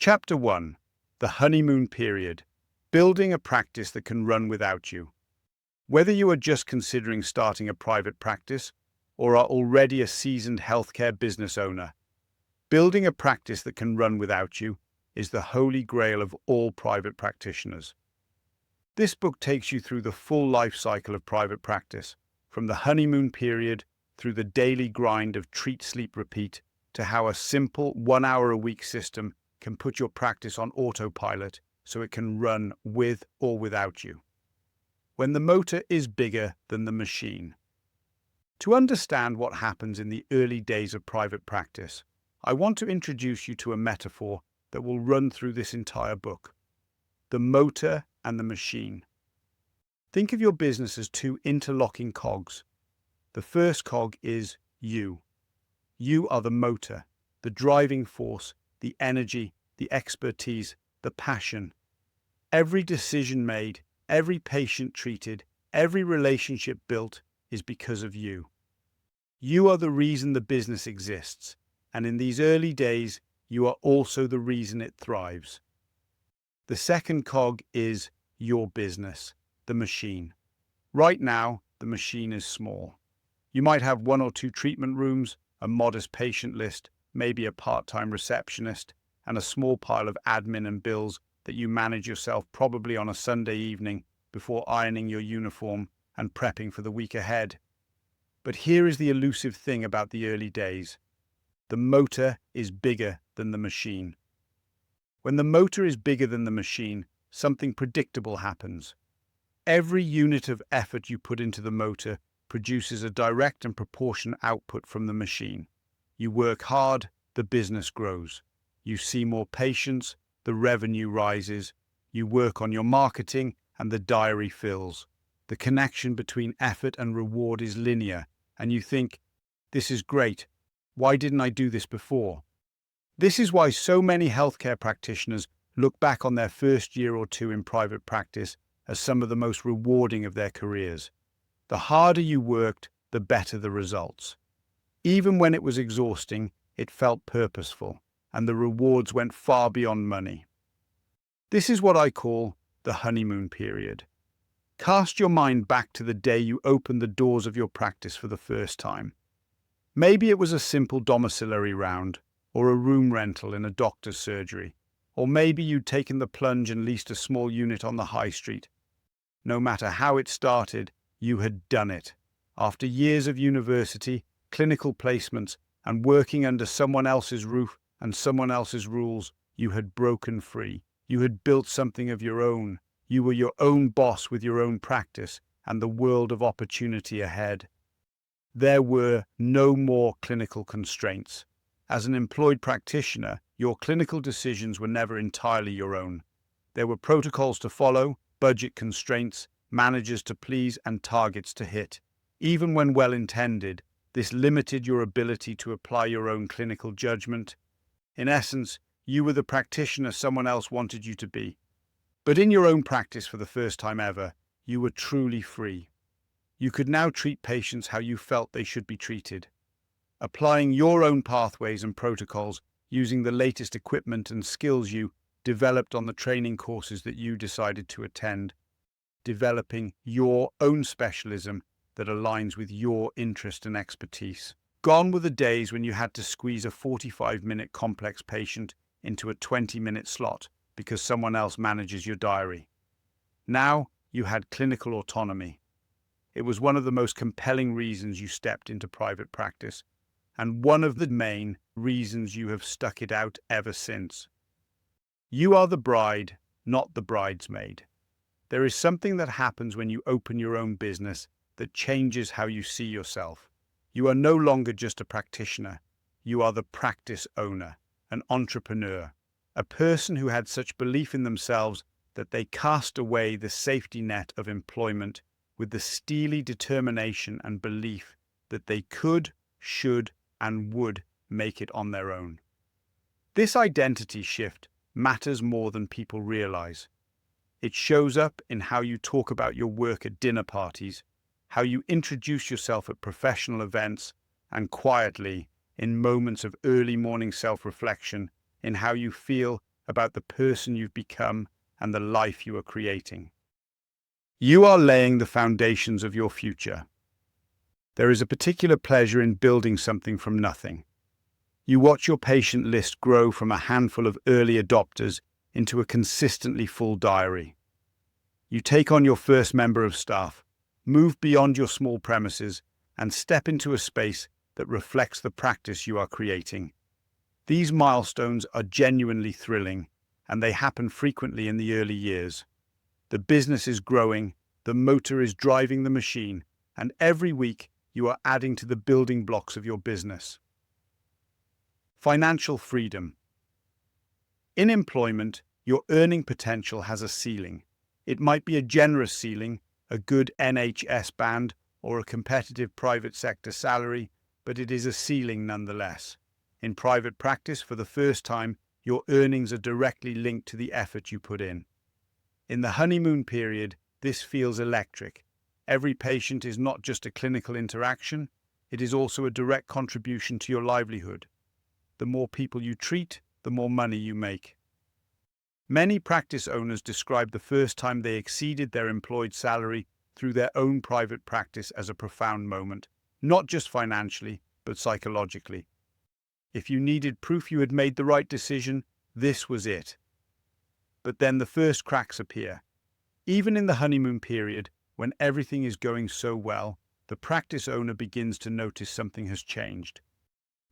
Chapter 1. The Honeymoon Period. Building a practice that can run without you. Whether you are just considering starting a private practice or are already a seasoned healthcare business owner, building a practice that can run without you is the holy grail of all private practitioners. This book takes you through the full life cycle of private practice, from the honeymoon period through the daily grind of treat, sleep, repeat, to how a simple 1 hour a week system can put your practice on autopilot so it can run with or without you. When the motor is bigger than the machine. To understand what happens in the early days of private practice, I want to introduce you to a metaphor that will run through this entire book: the motor and the machine. Think of your business as two interlocking cogs. The first cog is you. You are the motor, the driving force, the energy, the expertise, the passion. Every decision made, every patient treated, every relationship built is because of you. You are the reason the business exists, and in these early days, you are also the reason it thrives. The second cog is your business, the machine. Right now, the machine is small. You might have 1 or 2 treatment rooms, a modest patient list, maybe a part-time receptionist, and a small pile of admin and bills that you manage yourself, probably on a Sunday evening before ironing your uniform and prepping for the week ahead. But here is the elusive thing about the early days. The motor is bigger than the machine. When the motor is bigger than the machine, something predictable happens. Every unit of effort you put into the motor produces a direct and proportionate output from the machine. You work hard, the business grows. You see more patients, the revenue rises. You work on your marketing, and the diary fills. The connection between effort and reward is linear, and you think, "This is great. Why didn't I do this before?" This is why so many healthcare practitioners look back on their first year or two in private practice as some of the most rewarding of their careers. The harder you worked, the better the results. Even when it was exhausting, it felt purposeful, and the rewards went far beyond money. This is what I call the honeymoon period. Cast your mind back to the day you opened the doors of your practice for the first time. Maybe it was a simple domiciliary round, or a room rental in a doctor's surgery, or maybe you'd taken the plunge and leased a small unit on the high street. No matter how it started, you had done it. After years of university, clinical placements, and working under someone else's roof and someone else's rules, you had broken free. You had built something of your own. You were your own boss with your own practice and the world of opportunity ahead. There were no more clinical constraints. As an employed practitioner, your clinical decisions were never entirely your own. There were protocols to follow, budget constraints, managers to please, and targets to hit. Even when well-intended, this limited your ability to apply your own clinical judgment. In essence, you were the practitioner someone else wanted you to be. But in your own practice for the first time ever, you were truly free. You could now treat patients how you felt they should be treated, applying your own pathways and protocols using the latest equipment and skills you developed on the training courses that you decided to attend, developing your own specialism that aligns with your interest and expertise. Gone were the days when you had to squeeze a 45-minute complex patient into a 20-minute slot because someone else manages your diary. Now you had clinical autonomy. It was one of the most compelling reasons you stepped into private practice, and one of the main reasons you have stuck it out ever since. You are the bride, not the bridesmaid. There is something that happens when you open your own business that changes how you see yourself. You are no longer just a practitioner. You are the practice owner, an entrepreneur, a person who had such belief in themselves that they cast away the safety net of employment with the steely determination and belief that they could, should, and would make it on their own. This identity shift matters more than people realize. It shows up in how you talk about your work at dinner parties, how you introduce yourself at professional events, and quietly, in moments of early morning self-reflection, in how you feel about the person you've become and the life you are creating. You are laying the foundations of your future. There is a particular pleasure in building something from nothing. You watch your patient list grow from a handful of early adopters into a consistently full diary. You take on your first member of staff, move beyond your small premises, and step into a space that reflects the practice you are creating. These milestones are genuinely thrilling, and they happen frequently in the early years. The business is growing, the motor is driving the machine, and every week you are adding to the building blocks of your business. Financial freedom. In employment, your earning potential has a ceiling. It might be a generous ceiling, a good NHS band, or a competitive private sector salary, but it is a ceiling nonetheless. In private practice, for the first time, your earnings are directly linked to the effort you put in. In the honeymoon period, this feels electric. Every patient is not just a clinical interaction, it is also a direct contribution to your livelihood. The more people you treat, the more money you make. Many practice owners describe the first time they exceeded their employed salary through their own private practice as a profound moment, not just financially, but psychologically. If you needed proof you had made the right decision, this was it. But then the first cracks appear. Even in the honeymoon period, when everything is going so well, the practice owner begins to notice something has changed.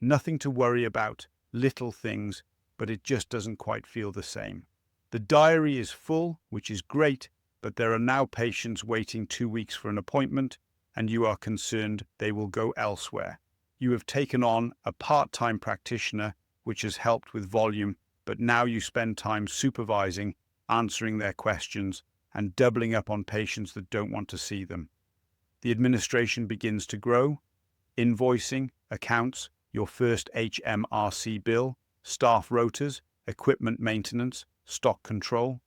Nothing to worry about, little things, but it just doesn't quite feel the same. The diary is full, which is great, but there are now patients waiting 2 weeks for an appointment, and you are concerned they will go elsewhere. You have taken on a part-time practitioner, which has helped with volume, but now you spend time supervising, answering their questions, and doubling up on patients that don't want to see them. The administration begins to grow: invoicing, accounts, your first HMRC bill, staff rotas, equipment maintenance, stock control.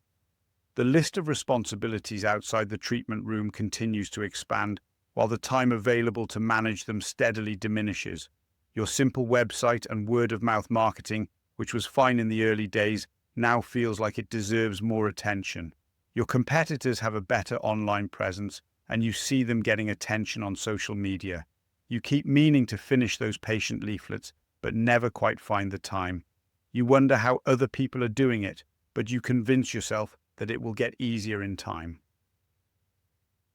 The list of responsibilities outside the treatment room continues to expand, while the time available to manage them steadily diminishes. Your simple website and word-of-mouth marketing, which was fine in the early days, now feels like it deserves more attention. Your competitors have a better online presence, and you see them getting attention on social media. You keep meaning to finish those patient leaflets, but never quite find the time. You wonder how other people are doing it, but you convince yourself that it will get easier in time.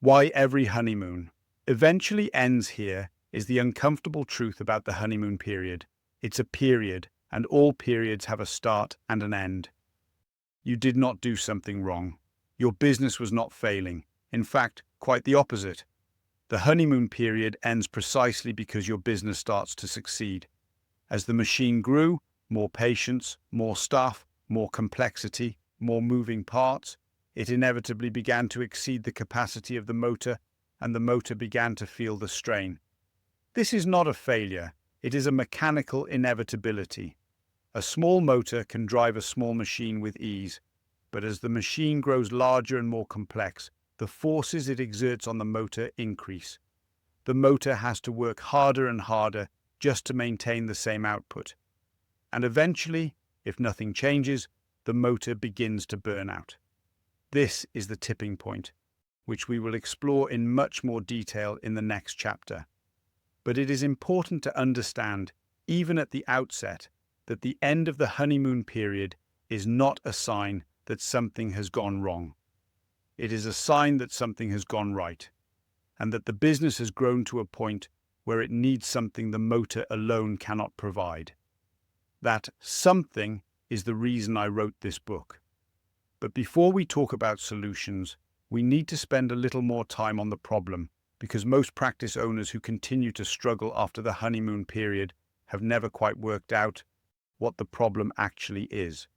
Why every honeymoon eventually ends here is the uncomfortable truth about the honeymoon period. It's a period, and all periods have a start and an end. You did not do something wrong. Your business was not failing. In fact, quite the opposite. The honeymoon period ends precisely because your business starts to succeed. As the machine grew, more patients, more staff, more complexity, more moving parts, it inevitably began to exceed the capacity of the motor, and the motor began to feel the strain. This is not a failure, it is a mechanical inevitability. A small motor can drive a small machine with ease, but as the machine grows larger and more complex, the forces it exerts on the motor increase. The motor has to work harder and harder just to maintain the same output. And eventually, if nothing changes, the motor begins to burn out. This is the tipping point, which we will explore in much more detail in the next chapter. But it is important to understand, even at the outset, that the end of the honeymoon period is not a sign that something has gone wrong. It is a sign that something has gone right, and that the business has grown to a point where it needs something the motor alone cannot provide. That something is the reason I wrote this book. But before we talk about solutions, we need to spend a little more time on the problem, because most practice owners who continue to struggle after the honeymoon period have never quite worked out what the problem actually is.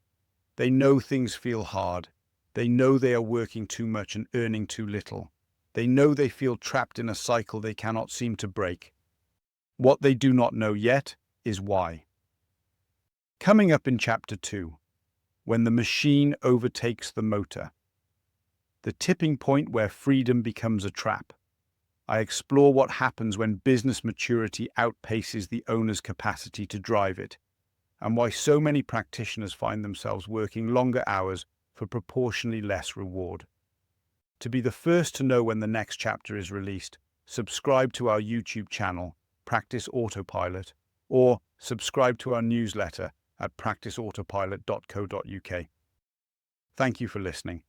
They know things feel hard. They know they are working too much and earning too little. They know they feel trapped in a cycle they cannot seem to break. What they do not know yet is why. Coming up in Chapter 2, when the machine overtakes the motor. The tipping point where freedom becomes a trap. I explore what happens when business maturity outpaces the owner's capacity to drive it. and why so many practitioners find themselves working longer hours for proportionally less reward. To be the first to know when the next chapter is released, subscribe to our YouTube channel, Practice Autopilot, or subscribe to our newsletter at practiceautopilot.co.uk. Thank you for listening.